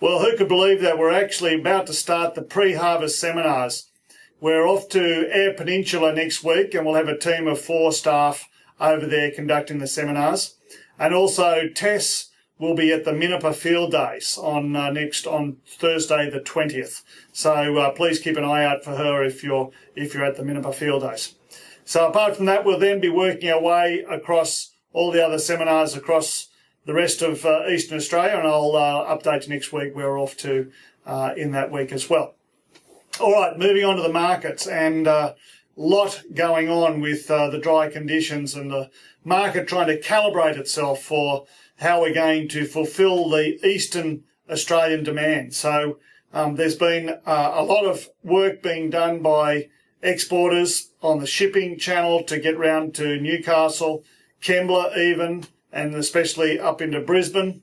Well, who could believe that we're actually about to start the pre-harvest seminars. We're off to Eyre Peninsula next week and we'll have a team of 4 staff over there conducting the seminars. And also Tess will be at the Minnipa Field Days on Thursday the 20th. So please keep an eye out for her if you're at the Minnipa Field Days. So apart from that, we'll then be working our way across all the other seminars across the rest of Eastern Australia, and I'll update you next week where we're off to in that week as well. All right, moving on to the markets, and a lot going on with the dry conditions and the market trying to calibrate itself for how we're going to fulfil the Eastern Australian demand. So there's been a lot of work being done by exporters on the shipping channel to get round to Newcastle, Kembla even, and especially up into Brisbane.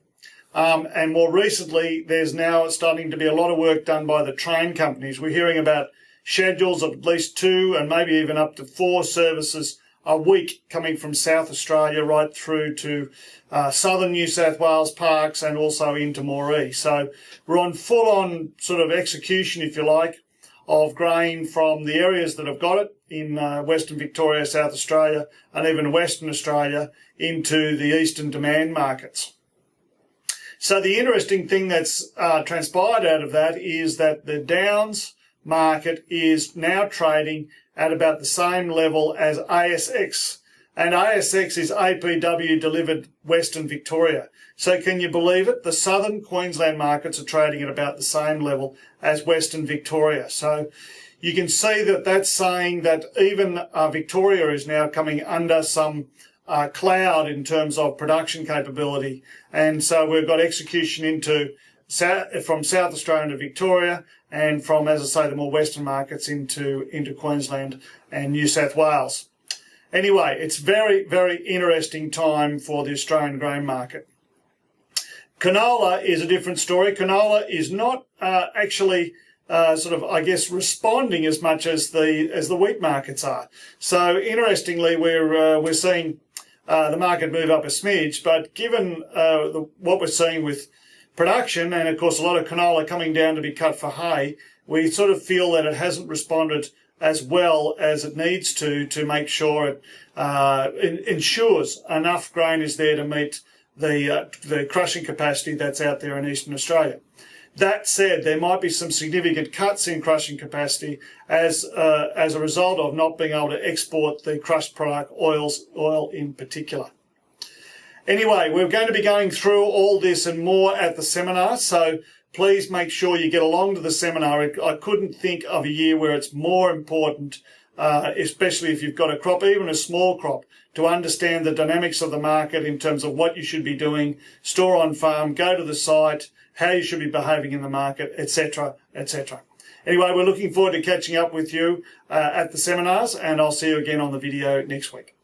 And more recently, there's now starting to be a lot of work done by the train companies. We're hearing about schedules of at least 2 and maybe even up to 4 services a week coming from South Australia right through to southern New South Wales parks and also into Moree. So we're on full-on sort of execution, if you like, of grain from the areas that have got it in Western Victoria, South Australia, and even Western Australia into the eastern demand markets. So the interesting thing that's transpired out of that is that the Downs market is now trading at about the same level as ASX. And ASX is APW delivered Western Victoria. So can you believe it? The southern Queensland markets are trading at about the same level as Western Victoria. So you can see that that's saying that even Victoria is now coming under some cloud in terms of production capability. And so we've got execution from South Australia to Victoria, and from, as I say, the more western markets into Queensland and New South Wales. Anyway, it's very, very interesting time for the Australian grain market. Canola is a different story. Canola is not actually responding as much as the wheat markets are. So interestingly, we're seeing the market move up a smidge, but given what we're seeing with production, and of course a lot of canola coming down to be cut for hay, we sort of feel that it hasn't responded as well as it needs to make sure it ensures enough grain is there to meet the crushing capacity that's out there in Eastern Australia. That said, there might be some significant cuts in crushing capacity as a result of not being able to export the crushed product, oil in particular. Anyway, we're going to be going through all this and more at the seminar, so please make sure you get along to the seminar. I couldn't think of a year where it's more important, especially if you've got a crop, even a small crop, to understand the dynamics of the market in terms of what you should be doing, store on farm, go to the site, how you should be behaving in the market, etc., etc. Anyway, we're looking forward to catching up with you at the seminars, and I'll see you again on the video next week.